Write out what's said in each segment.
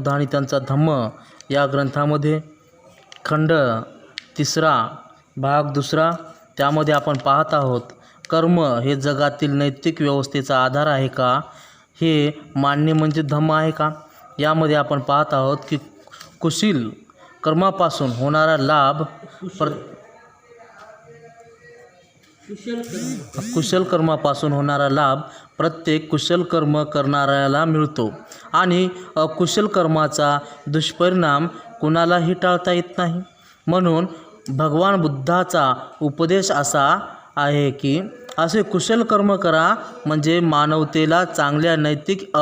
बुद्ध आणि त्यांचा धम्म या ग्रंथामध्ये खंड 3 भाग 2 त्यामध्ये आपण पाहत आहोत कर्म हे जगातील नैतिक व्यवस्थेचा आधार आहे का, हे मानणे म्हणजे धम्म आहे का। यामध्ये आपण पाहत आहोत की कुशल कर्मापासून होणारा लाभ कुशल कर्मापासून होणारा लाभ प्रत्येक कुशल कर्म करणाऱ्याला मिळतो आणि अकुशल कर्माचा दुष्परिणाम कुणालाही टाळता येत नाही। म्हणून भगवान बुद्धाचा उपदेश असा आहे की असे कुशल कर्म करा म्हणजे मानवतेला चांगल्या नैतिक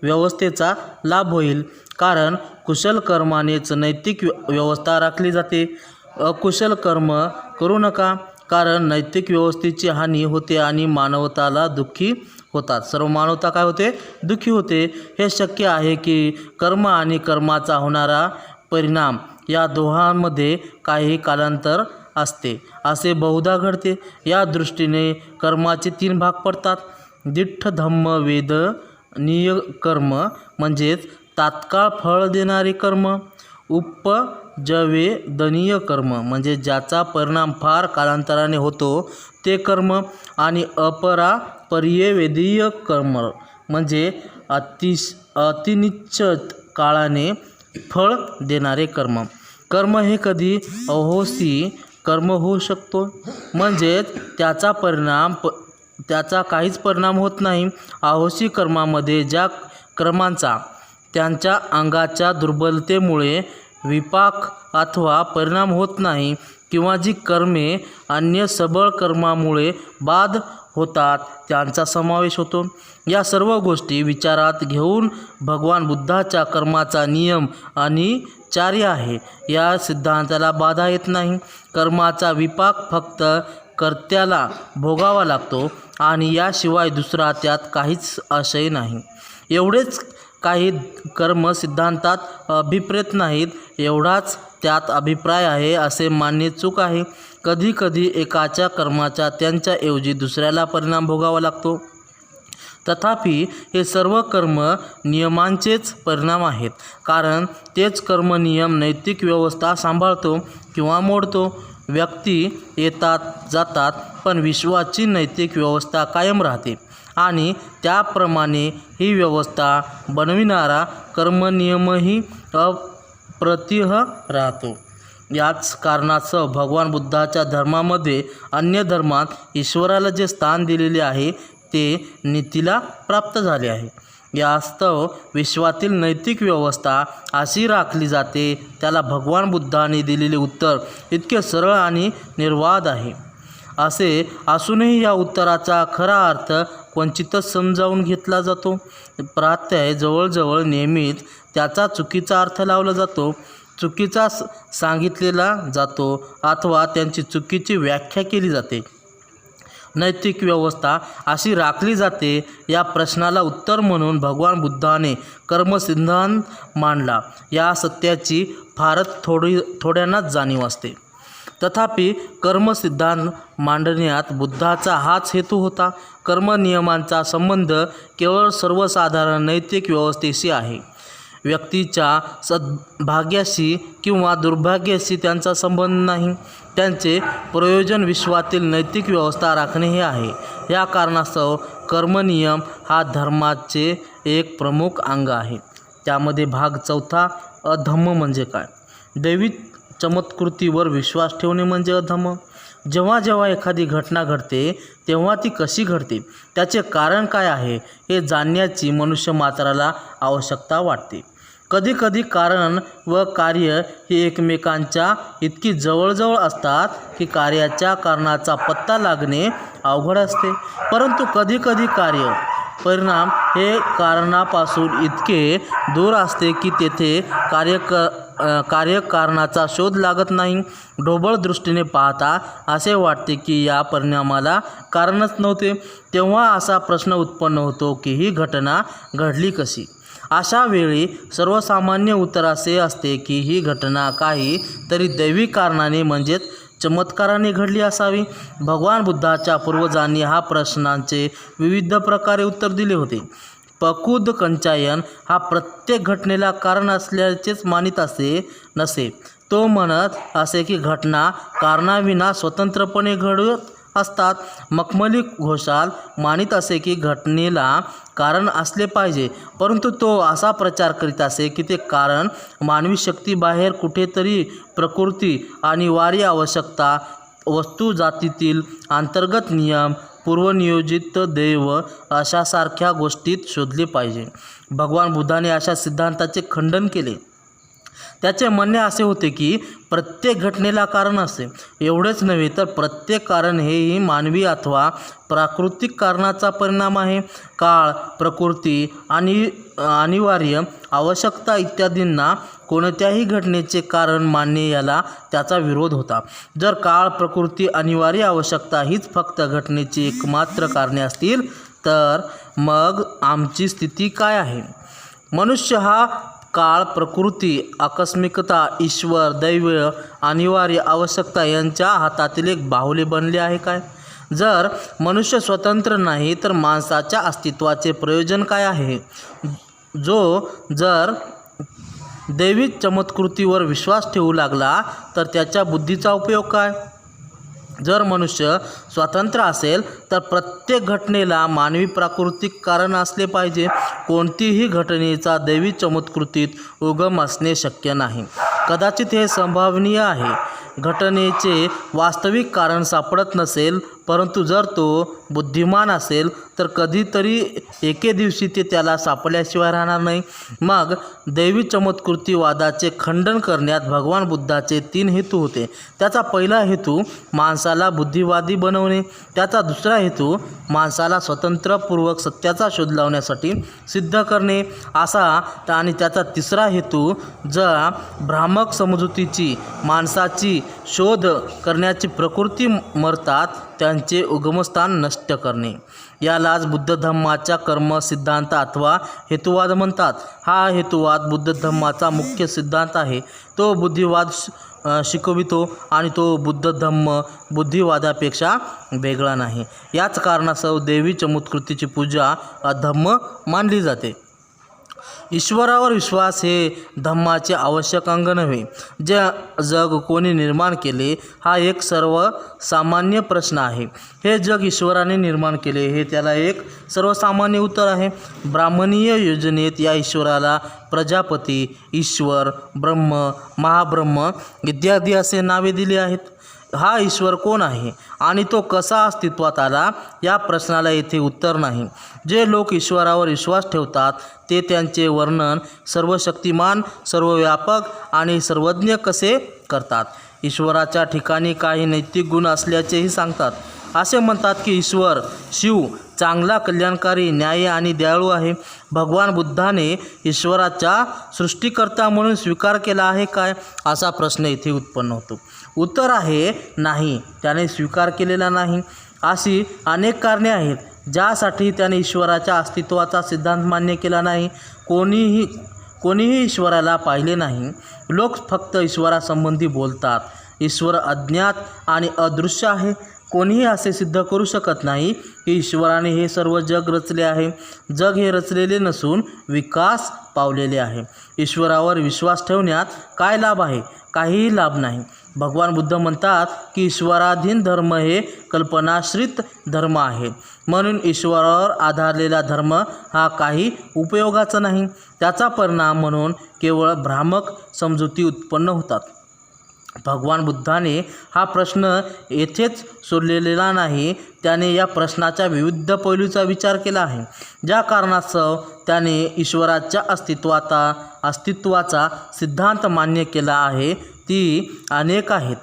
व्यवस्थेचा लाभ होईल, कारण कुशल कर्मानेच नैतिक व्यवस्था राखली जाते। अकुशल कर्म करू नका, कारण नैतिक व्यवस्थेची हानी होते आणि मानवताला दुःखी होतात। सर्व मानवता काय होते, दुःखी होते। हे शक्य आहे की कर्म आणि कर्माचा होणारा परिणाम या दोहांमध्ये काही कालांतर असते, असे बहुधा घडते। या दृष्टीने कर्माचे 3 भाग पडतात। दिठ्ठ धम्म वेदनीय कर्म म्हणजेच तात्काळ फळ देणारे कर्म, उपजवेदनीय कर्म म्हणजे ज्याचा परिणाम फार कालांतराने होतो ते कर्म, आणि अपरापर्यवेदीय कर्म म्हणजे अतिनिश्चित काळाने फळ देणारे कर्म। कर्म हे कधी अहोसी कर्म होऊ शकतो, म्हणजेच त्याचा काहीच परिणाम होत नाही। अहोसी कर्मामध्ये ज्या कर्मांचा त्यांच्या अंगाच्या दुर्बलतेमुळे विपाक अथवा परिणाम होत नाही, किंवा जी कर्मे अन्य सबळ कर्मामुळे बाद होतात त्यांचा समावेश होतो। या सर्व गोष्टी विचारात घेऊन भगवान बुद्धाच्या कर्माचा नियम अनिवार्य आहे, या सिद्धांताला बाधा येत नाही। कर्माचा विपाक फक्त कर्त्याला भोगावा लागतो आणि याशिवाय दुसरा त्यात काहीच आशय नाही। एवढेच काही कर्म सिद्धांतात अभिप्रेत नाहीत, एवढाच त्यात अभिप्राय आहे असे मानणे चूक आहे। कधी कधी एकाच्या कर्माचा त्यांच्याऐवजी दुसऱ्याला परिणाम भोगावा लागतो, तथापि हे सर्व कर्म नियमांचेच परिणाम आहेत, कारण तेच कर्म नियम नैतिक व्यवस्था सांभाळतो किंवा मोडतो। व्यक्ती येतात जातात, पण विश्वाची नैतिक व्यवस्था कायम राहते आणि त्याप्रमाणे ही व्यवस्था बनविणारा कर्मनियमही अप्रतिह राहतो। याच कारणास्तव भगवान बुद्धाच्या धर्मामध्ये अन्य धर्मात ईश्वराला जे स्थान दिलेले आहे ते नीतीला प्राप्त झाले आहे। यास्तव विश्वातील नैतिक व्यवस्था अशी राखली जाते, त्याला भगवान बुद्धाने दिलेले उत्तर इतके सरळ आणि निर्वाद आहे। असे असूनही या उत्तराचा खरा अर्थ क्वचितच समजावून घेतला जातो। प्रात्यय जवळजवळ नेहमीच त्याचा चुकीचा अर्थ लावला जातो, चुकीचा सांगितलेला जातो अथवा त्यांची चुकीची व्याख्या केली जाते। नैतिक व्यवस्था अशी राखली जाते या प्रश्नाला उत्तर म्हणून भगवान बुद्धाने कर्मसिद्धांत मांडला। या सत्याची फारच थोड्यांनाच जाणीव असते, तथापि कर्मसिद्धांत मांडण्यात बुद्धाचा हाच हेतू होता। कर्मनियमांचा संबंध केवळ सर्वसाधारण नैतिक व्यवस्थेशी आहे, व्यक्तीच्या सद्भाग्याशी किंवा दुर्भाग्याशी त्यांचा संबंध नाही। त्यांचे प्रयोजन विश्वातील नैतिक व्यवस्था राखणे हे आहे। या कारणास्तव कर्मनियम हा धर्माचे एक प्रमुख अंग आहे। त्यामध्ये भाग 4 अधम्म म्हणजे काय। दैवी चमत्कृतीवर विश्वास ठेवणे म्हणजे अधम्म। जेव्हा जेव्हा एखादी घटना घडते तेव्हा ती कशी घडते, त्याचे कारण काय आहे हे जाणण्याची मनुष्यमात्राला आवश्यकता वाटते। कधीकधी कारण व कार्य ही एकमेकांच्या इतकी जवळजवळ असतात की कार्याच्या कारणाचा पत्ता लागणे अवघड असते, परंतु कधीकधी कार्य परिणाम हे कारणापासून इतके दूर असते की तेथे कार्यकारणाचा शोध लागत नाही। ढोबळ दृष्टीने पाहता असे वाटते की या परिणामाला कारणच नव्हते। तेव्हा असा प्रश्न उत्पन्न होतो की ही घटना घडली कशी। अशा वेळी सर्वसामान्य उत्तर असे असते की ही घटना काही तरी दैवी कारणाने म्हणजेच चमत्काराने घडली असावी। भगवान बुद्धाच्या पूर्वजांनी हा प्रश्नांचे विविध प्रकारे उत्तर दिले होते, पकुद कंचायन हा प्रत्येक घटनेला कारण असल्याचेच मानित नसे. तो म्हणत असे की घटना कारणाविना स्वतंत्रपणे घडत असतात. मखमली घोषाल मानित असे की घटनेला कारण असले पाहिजे, परंतु तो असा प्रचार करीत असे की ते कारण मानवी शक्तीबाहेर कुठेतरी प्रकृती, अनिवार्य आवश्यकता, वस्तुजातीतील अंतर्गत नियम, पूर्वनियोजित दैव अशासारख्या गोष्टीत शोधले पाहिजे. भगवान बुद्धाने अशा सिद्धांताचे खंडन केले. त्याचे म्हणणे असे होते की प्रत्येक घटनेला कारण असते. एवढेच नव्हे तर प्रत्येक कारण हेही मानवी अथवा प्राकृतिक कारणाचा परिणाम आहे. काळ, प्रकृती आणि अनिवार्य आवश्यकता इत्यादींना कोणत्याही घटनेचे कारण मानणे याला त्याचा विरोध होता. जर काळ, प्रकृती, अनिवार्य आवश्यकता हीच फक्त घटनेची एकमात्र कारणे असतील तर मग आमची स्थिती काय आहे? मनुष्य हा काळ, प्रकृती, आकस्मिकता, ईश्वर, दैव, अनिवार्य आवश्यकता यांच्या हातातील एक बाहुले बनले आहे काय? जर मनुष्य स्वतंत्र नाही तर माणसाच्या अस्तित्वाचे प्रयोजन काय आहे? जर दैवी चमत्कृतीवर विश्वास ठेवू लागला तर त्याच्या बुद्धीचा उपयोग काय? जर मनुष्य स्वतंत्र असेल तर प्रत्येक घटनेला मानवी प्राकृतिक कारण असले पाहिजे. कोणतीही घटनेचा दैवी चमत्कृतीत उगम असणे शक्य नाही. कदाचित हे संभावनीय आहे. घटनेचे वास्तविक कारण सापडत नसेल, परंतु जर तो बुद्धिमान असेल तर कधीतरी एके दिवशी ते त्याला सापडल्याशिवाय राहणार नाही. मग दैवी चमत्कृतीवादाचे खंडन करण्यात भगवान बुद्धाचे 3 हेतू होते. त्याचा पहिला हेतू माणसाला बुद्धिवादी बनवणे, त्याचा दुसरा हेतू माणसाला स्वतंत्रपूर्वक सत्याचा शोध लावण्यासाठी सिद्ध करणे असा, आणि त्याचा तिसरा हेतू ज्या भ्रामक समजुतीची माणसाची शोध करण्याची प्रकृती मरतात त्यांचे उगमस्थान नष्ट करणे. यालाच बुद्ध धम्माच्या कर्म सिद्धांत अथवा हेतुवाद म्हणतात. हा हेतुवाद बुद्ध धम्माचा मुख्य सिद्धांत आहे. तो बुद्धिवाद शिकवितो आणि तो बुद्ध धम्म बुद्धिवादापेक्षा वेगळा नाही. याच कारणास्तव दैवी चमत्कृतीची पूजा अधम्म मानली जाते. ईश्वरावर विश्वास हे धम्माचे आवश्यक अंग नव्हे. जे जग कोणी निर्माण केले हा एक सर्वसामान्य प्रश्न आहे. हे जग ईश्वराने निर्माण केले हे त्याला एक सर्वसामान्य उत्तर आहे. ब्राह्मणीय योजनेत या ईश्वराला प्रजापती, ईश्वर, ब्रह्म, महाब्रह्म इत्यादी असे नावे दिली आहेत. हा ईश्वर कोण आहे आणि तो कसा अस्तित्वात आला या प्रश्नाला येथे उत्तर नाही. जे लोक ईश्वरावर विश्वास ठेवतात ते त्यांचे वर्णन सर्वशक्तिमान, सर्वव्यापक आणि सर्वज्ञ कसे करतात. ईश्वराच्या ठिकाणी काही नैतिक गुण असल्याचेही सांगतात. असे म्हणतात की ईश्वर, शिव चांगला, कल्याणकारी, न्यायी आणि दयाळू आहे. भगवान बुद्धाने ईश्वराचा सृष्टिकर्ता म्हणून स्वीकार केला आहे काय, असा प्रश्न इथे उत्पन्न होतो. उत्तर आहे नाही, त्याने स्वीकार केलेला नाही. अशी अनेक कारणे आहेत ज्यासाठी त्याने ईश्वराच्या अस्तित्वाचा सिद्धांत मान्य केला नाही. कोणीही ईश्वराला पाहिले नाही. लोक फक्त ईश्वरासंबंधी बोलतात. ईश्वर अज्ञात आणि अदृश्य आहे. कोणीही असे सिद्ध करू शकत नाही की ईश्वराने हे सर्व जग रचले आहे. जग हे रचलेले नसून विकास पावलेले आहे. ईश्वरावर विश्वास ठेवण्यात काय लाभ आहे? काहीही लाभ नाही. भगवान बुद्ध म्हणतात की ईश्वराधीन धर्म हे कल्पनाश्रित धर्म आहे. म्हणून ईश्वरावर आधारलेला धर्म हा काही उपयोगाचा नाही. त्याचा परिणाम म्हणून केवळ भ्रामक समजुती उत्पन्न होतात. भगवान बुद्धाने हा प्रश्न येथेच सोडलेला नाही. त्याने या प्रश्नाच्या विविध पैलूचा विचार केला आहे. ज्या कारणास्तव त्याने ईश्वराच्या अस्तित्वाचा सिद्धांत मान्य केला आहे ती अनेक आहेत.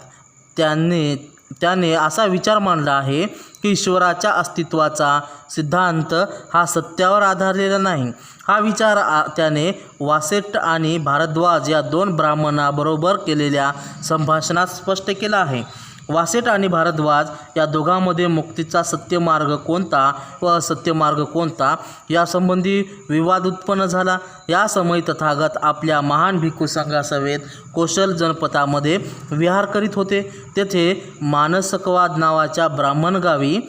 त्याने असा विचार मांडला आहे की ईश्वराच्या अस्तित्वाचा सिद्धांत हा सत्यावर आधारलेला नाही. हा विचार त्याने वासेट आणि भारद्वाज या 2 ब्राह्मणाबरोबर केलेल्या संभाषणात स्पष्ट केला आहे. वासेट आणि भारद्वाज या दोघांमध्ये मुक्तीचा सत्य मार्ग कोणता व असत्य मार्ग कोणता यासंबंधी विवाद उत्पन्न झाला. या समयी तथागत आपल्या महान भिक्खू संघासमेत कौशल जनपदामध्ये विहार करीत होते. तेथे मानसकवाद नावाच्या ब्राह्मण गावी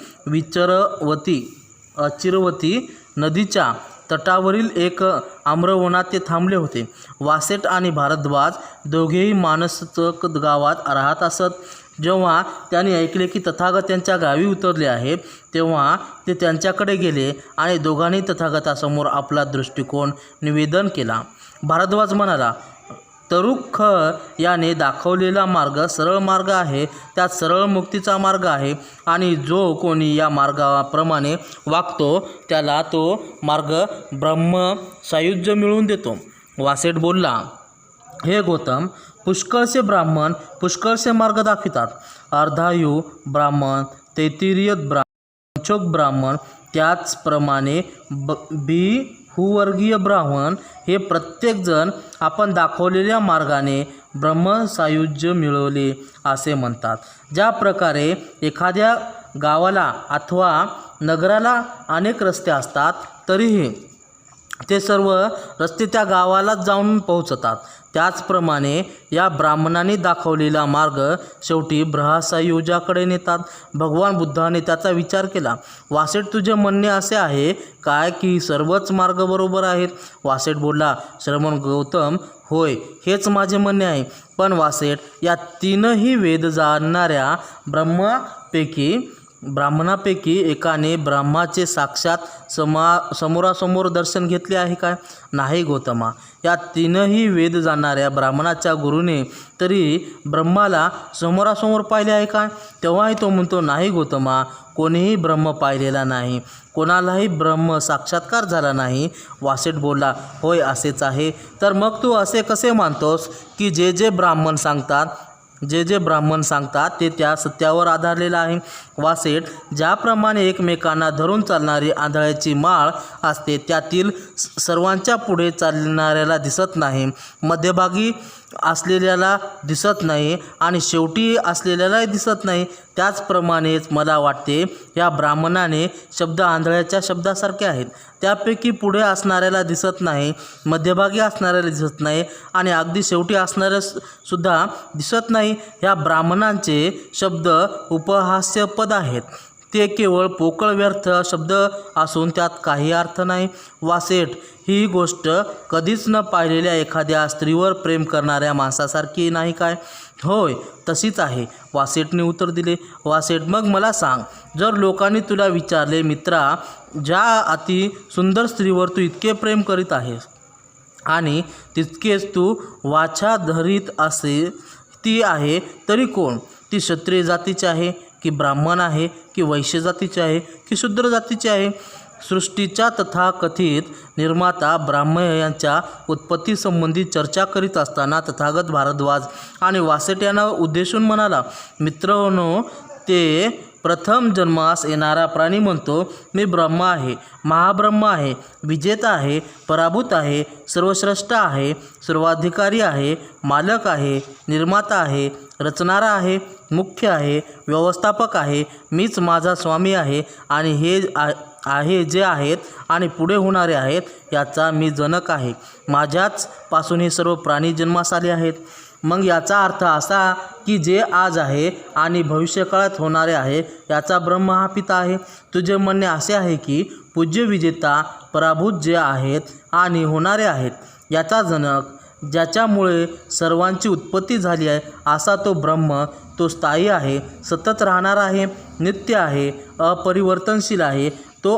चिरवती नदीच्या तटावरील एक आम्रवनात ते थांबले होते. वासेट आणि भारद्वाज दोघेही मानसचक गावात राहत असत. जेव्हा त्यांनी ऐकले की तथागत त्यांच्या गावी उतरले आहे तेव्हा ते त्यांच्याकडे गेले आणि दोघांनी तथागतासमोर आपला दृष्टिकोन निवेदन केला. भारद्वाज म्हणाला, तरुख याने दाखवलेला मार्ग सरळ मार्ग आहे, त्यात सरळ मुक्तीचा मार्ग आहे आणि जो कोणी या मार्गाप्रमाणे वागतो त्याला तो मार्ग ब्रह्म सायुज्य मिळवून देतो. वासेट बोलला, हे गौतम, पुष्कळसे ब्राह्मण पुष्कळसे मार्ग दाखवितात. अर्धायू ब्राह्मण, तैत्तिरीय ब्राह्मण, पंचोक ब्राह्मण, त्याचप्रमाणे भूवर्गीय ब्राह्मण हे प्रत्येकजण आपण दाखवलेल्या मार्गाने ब्रह्मसायुज्य मिळवले असे म्हणतात. ज्या प्रकारे एखाद्या गावाला अथवा नगराला अनेक रस्ते असतात तरीही ते सर्व रस्ते त्या गावालाच जाऊन पोहोचतात, त्याचप्रमाणे या ब्राह्मणांनी दाखवलेला मार्ग शेवटी ब्रह्मसायुज्याकडे नेतात. भगवान बुद्धाने त्याचा विचार केला. वासेट, तुझे म्हणणे असे आहे काय की सर्वच मार्ग बरोबर आहेत? वासेट बोलला, श्रमण गौतम, होय, हेच माझे म्हणणे आहे. पण वासेट, या तीनही वेद जाणणाऱ्या ब्राह्मणापैकी एकाने ब्रह्माचे साक्षात समोरासमोर दर्शन घेतले आहे काय? नाही गौतमा, या तीनही वेद जाणणाऱ्या ब्राह्मणाच्या गुरुने तरी ब्रह्माला समोरासमोर पाहिले आहे काय? तेव्हाही तो म्हणतो, नाही गौतमा, कोणीही ब्रह्म पाहिलेला नाही, कोणालाही ब्रह्म साक्षात्कार झाला नाही. वासेट बोलला, होय, असेच आहे. तर मग तू असे कसे मानतोस की जे जे ब्राह्मण सांगतात ते त्या सत्यावर आधारलेलं आहे? वासेट, ज्याप्रमाणे एकमेकांना धरून चालणारी आंधळ्याची माळ असते, त्यातील सर्वांच्या पुढे चालणाऱ्याला दिसत नाही, मध्यभागी असलेल्याला दिसत नाही आणि शेवटी असलेल्यालाही दिसत नाही, त्याचप्रमाणेच मला वाटते या ब्राह्मणाने शब्द आंधळ्याच्या शब्दासारखे आहेत. त्यापैकी पुढे असणाऱ्याला दिसत नाही, मध्यभागी असणाऱ्याला दिसत नाही आणि अगदी शेवटी असणाऱ्या सुद्धा दिसत नाही. ह्या ब्राह्मणांचे शब्द उपहास्यपद आहेत. ते केवळ पोकळ व्यर्थ शब्द असून त्यात काही अर्थ नाही. वासेट, ही गोष्ट कधीच न पाहिलेल्या एखाद्या स्त्रीवर प्रेम करणाऱ्या माणसासारखी नाही काय? होय, तशीच आहे, वासेटने उत्तर दिले. वासेट, मग मला सांग, जर लोकांनी तुला विचारले, मित्रा, ज्या अति सुंदर स्त्रीवर तू इतके प्रेम करीत आहेस आणि तितकेच तू वाचा धरीत असे, ती आहे तरी कोण? ती क्षत्रिय जातीची आहे की ब्राह्मण आहे की वैश्य जातीची आहे की शूद्र जातीची आहे? सृष्टीच्या तथाकथित निर्माता ब्रह्म यांच्या उत्पत्तीसंबंधी चर्चा करीत असताना तथागत भारद्वाज आणि वासेट यांना उद्देशून म्हणाला, मित्रांनो, ते प्रथम जन्मास येणारा प्राणी म्हणतो, मी ब्रह्म आहे, महाब्रह्म आहे, विजेता आहे, पराभूत आहे, सर्वश्रेष्ठ आहे, सर्वाधिकारी आहे, मालक आहे, निर्माता आहे, रचणारा आहे, मुख्य आहे, व्यवस्थापक आहे, मीच माझा स्वामी आहे आणि हे आहे जे आहेत आणि पुढे होणारे आहेत याचा मी जनक आहे. माझ्याच पासून हे सर्व प्राणी जन्मास आले आहेत. मग याचा अर्थ असा की जे आज आहे आणि भविष्यकाळात होणारे आहे याचा ब्रह्म हा पिता आहे. तुझे म्हणणे असे आहे की पूज्य, विजेता, पराभूत जे आहेत आणि होणारे आहेत याचा जनक, ज्याच्यामुळे सर्वांची उत्पत्ती झाली आहे, असा तो ब्रह्म, तो स्थायी आहे, सतत राहणारा आहे, नित्य आहे, अपरिवर्तनशील आहे, तो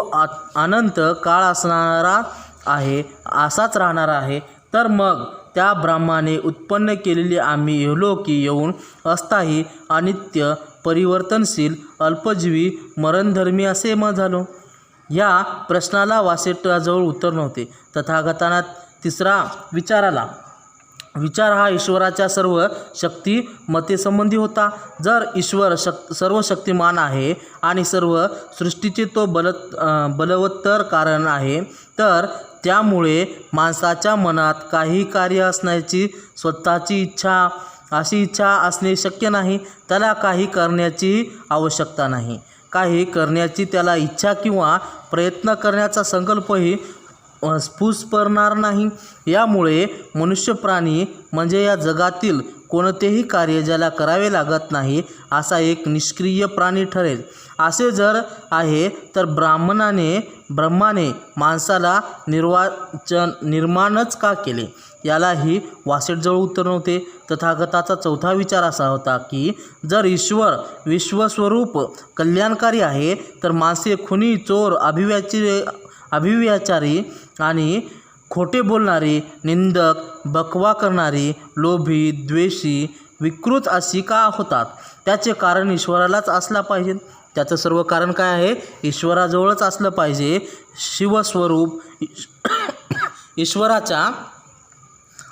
अनंत काळ असणारा आहे, असाच राहणारा आहे. तर मग त्या ब्रह्माने उत्पन्न केलेली आम्ही इहलोकी येऊन अस्थायी, अनित्य, परिवर्तनशील, अल्पजीवी, मरणधर्मी असे मग झालो. या प्रश्नाला वासेटाजवळ उत्तर नव्हते. तथागतांना तिसरा विचार आला. विचार हा ईश्वराच्या सर्व शक्ती मतेसंबंधी होता. जर ईश्वर सर्व शक्तिमान आहे आणि सर्व सृष्टीचे तो बलवत्तर कारण आहे, तर त्यामुळे माणसाच्या मनात काही कार्य असण्याची स्वतःची अशी इच्छा असणे शक्य नाही. त्याला काही करण्याची आवश्यकता नाही. काही करण्याची त्याला इच्छा किंवा प्रयत्न करण्याचा संकल्पही स्फुरणार नाही. यामुळे मनुष्य प्राणी म्हणजे या जगातील कोणतेही कार्य ज्याला करावे लागत नाही असा एक निष्क्रिय प्राणी ठरेल. असे जर आहे तर ब्रह्माने माणसाला निर्माणच का केले, यालाही वासेटजवळ उत्तर नव्हते. तथागताचा चौथा विचार असा होता की जर ईश्वर विश्वस्वरूप कल्याणकारी आहे तर माणसे खुनी, चोर, अभिव्यचारी आणि खोटे बोलणारी, निंदक, बकवा करणारी, लोभी, द्वेषी, विकृत अशी का होतात. त्याचे कारण ईश्वरालाच असला पाहिजे. त्याचं सर्व कारण काय आहे? ईश्वराजवळच असलं पाहिजे. शिवस्वरूप ईश्वराच्या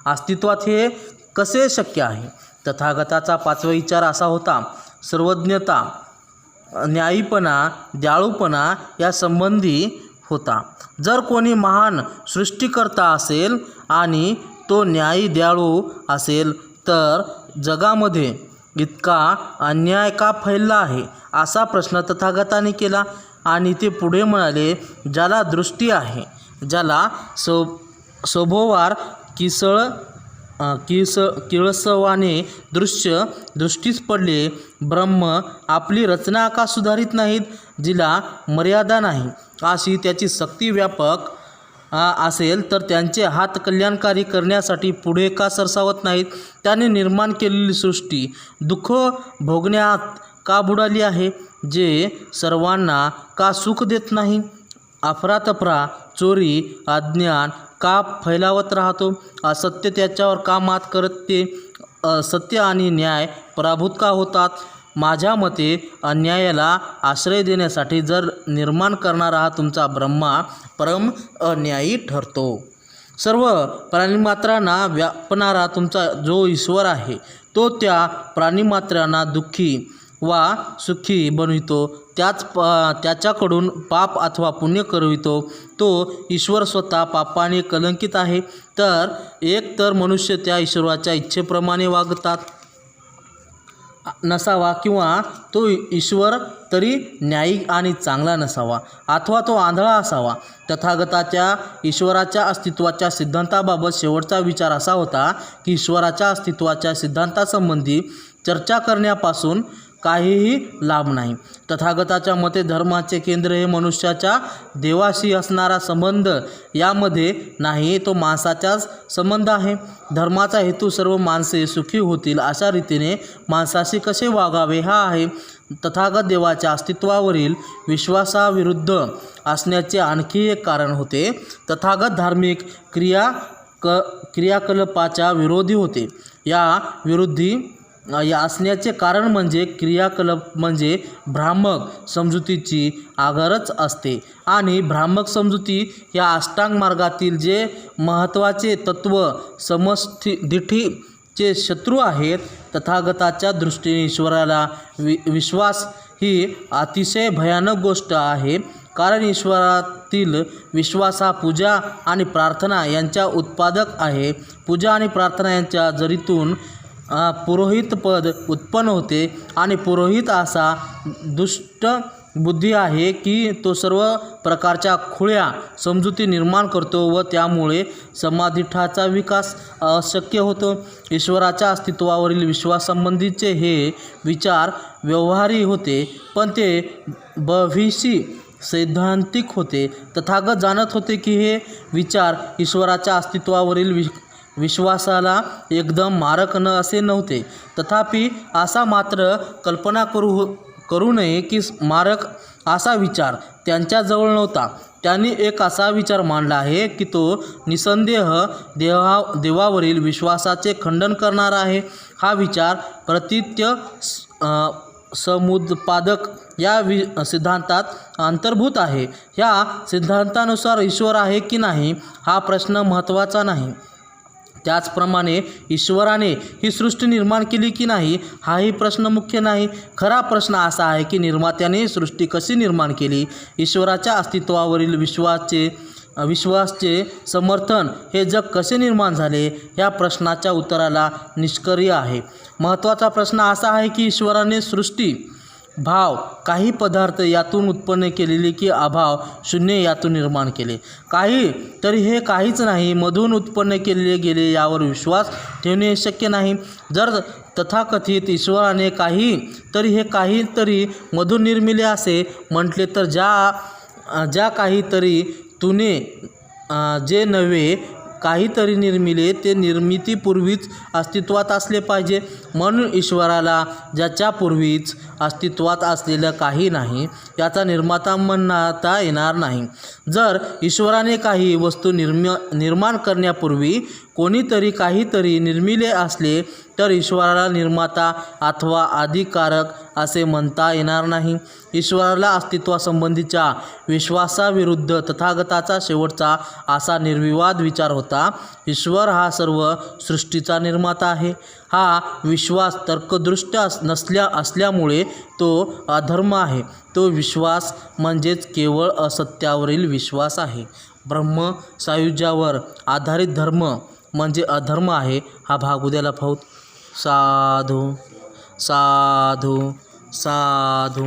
अस्तित्वात हे कसे शक्य आहे? तथागताचा पाचवा विचार असा होता, सर्वज्ञता, न्यायीपणा, दयाळूपणा या संबंधी होता. जर कोणी महान सृष्टिकर्ता असेल आणि तो न्यायी दयाळू असेल तर जगामध्ये इतका अन्याय का फैलला आहे, असा प्रश्न तथागताने केला. आणि ते पुढे म्हणाले, ज्याला दृष्टी आहे, ज्याला सभोवार किळसवाने दृष्टीस पडले, ब्रह्म आपली रचना का सुधारित नाहीत, जिला मर्यादा नाही, अशी त्याची शक्ती व्यापक असेल तर त्यांचे हात कल्याणकारी करण्यासाठी पुढे का सरसावत नाहीत. त्याने निर्माण केलेली सृष्टी दुःख भोगण्यात का बुडाली आहे, जे सर्वांना का सुख देत नाही. अफरातफरा, चोरी, अज्ञान का फैलावत राहतो, असत्य त्याच्यावर का मात करते, सत्य आणि न्याय पराभूत का होतात. माझ्या मते अन्यायाला आश्रय देण्यासाठी जर निर्माण करणारा हा तुमचा ब्रह्मा परम अन्यायी ठरतो. सर्व प्राणीमात्रांना व्यापणारा तुमचा जो ईश्वर आहे तो त्या प्राणीमात्रांना दुःखी वा सुखी बनवितो. त्याच्याकडून पाप अथवा पुण्य करवितो. तो ईश्वर स्वतः पापाने कलंकित आहे. तर एक तर मनुष्य त्या ईश्वराच्या इच्छेप्रमाणे वागतात नसावा, किंवा तो ईश्वर तरी न्यायी आणि चांगला नसावा, अथवा तो आंधळा असावा. तथागताच्या ईश्वराच्या अस्तित्वाच्या सिद्धांताबाबत शेवटचा विचार असा होता की ईश्वराच्या अस्तित्वाच्या सिद्धांतासंबंधी चर्चा करण्यापासून काहीही लाभ नाही. तथागताच्या मते धर्माचे केंद्र हे मनुष्याच्या देवाशी असणारा संबंध यामध्ये नाही, तो माणसाचाच संबंध आहे. धर्माचा हेतू सर्व माणसे सुखी होतील अशा रीतीने माणसाशी कसे वागावे हा आहे. तथागत देवाच्या अस्तित्वावरील विश्वासाविरुद्ध असण्याचे आणखी एक कारण होते. तथागत धार्मिक क्रियाकलापाच्या विरोधी होते. या असण्याचे कारण म्हणजे क्रियाकलाप म्हणजे भ्रामक समजुतीची आगरच असते, आणि भ्रामक समजुती या अष्टांग मार्गातील जे महत्त्वाचे तत्व समष्टिदीठीचे शत्रू आहेत. तथागताच्या दृष्टीने ईश्वराला विश्वास ही अतिशय भयानक गोष्ट आहे, कारण ईश्वरातील विश्वास हा पूजा आणि प्रार्थना यांच्या उत्पादक आहे. पूजा आणि प्रार्थना यांच्या जरीतून पुरोहित पद उत्पन्न होते, आणि पुरोहित असा दुष्ट बुद्धी आहे की तो सर्व प्रकारच्या खुळ्या समजुती निर्माण करतो व त्यामुळे समाधीठाचा विकास अशक्य होतो. ईश्वराच्या अस्तित्वावरील विश्वासासंबंधीचे हे विचार व्यवहारी होते, पण ते भविष्य सैद्धांतिक होते. तथागत जाणत होते की हे विचार ईश्वराच्या अस्तित्वावरील विश्वासाला एकदम मारक असे नव्हते. तथापि असा मात्र कल्पना करू नये की मारक असा विचार त्यांच्याजवळ नव्हता. त्यांनी एक असा विचार मांडला आहे की तो निसंदेह देवावरील विश्वासाचे खंडन करणारा आहे. हा विचार प्रतीत्य समुत्पादक या सिद्धांतात अंतर्भूत आहे. ह्या सिद्धांतानुसार ईश्वर आहे की नाही हा प्रश्न महत्त्वाचा नाही. त्याचप्रमाणे ईश्वराने ही सृष्टी निर्माण केली की नाही हाही प्रश्न मुख्य नाही. खरा प्रश्न असा आहे की निर्मात्याने सृष्टी कशी निर्माण केली. ईश्वराच्या अस्तित्वावरील विश्वासचे समर्थन हे जग कसे निर्माण झाले या प्रश्नाच्या उत्तराला निष्क्रिय आहे. महत्त्वाचा प्रश्न असा आहे की ईश्वराने सृष्टी भाव काही पदार्थ यातून उत्पन्न केलेले की अभाव शून्य यातून निर्माण केले. काही तरी हे काहीच नाही मधून उत्पन्न केले गेले यावर विश्वास ठेवणे शक्य नाही. जर तथाकथित ईश्वराने काही तरी हे काहीतरी मधून निर्मिले असे म्हटले तर ज्या काहीतरी तुने जे नवे काहीतरी निर्मिले ते निर्मितीपूर्वीच अस्तित्वात असले पाहिजे. म्हणून ईश्वराला ज्याच्यापूर्वीच अस्तित्वात असलेलं काही नाही याचा निर्माता म्हणता येणार नाही. जर ईश्वराने काही वस्तू निर्माण करण्यापूर्वी कोणीतरी काहीतरी निर्मिले असले तर ईश्वराला निर्माता अथवा आदिकारक असे म्हणता येणार नाही. ईश्वराला अस्तित्वासंबंधीच्या विश्वासाविरुद्ध तथागताचा शेवटचा असा निर्विवाद विचार होता. ईश्वर हा सर्व सृष्टीचा निर्माता आहे. हा विश्वास तर्कदृष्ट असल्यामुळे तो अधर्म आहे. तो विश्वास म्हणजेच केवळ असत्यावरील विश्वास आहे. ब्रह्म सायुज्यावर आधारित धर्म म्हणजे अधर्म आहे. हा भाग उद्याला पाहू. साधू साधू साधू.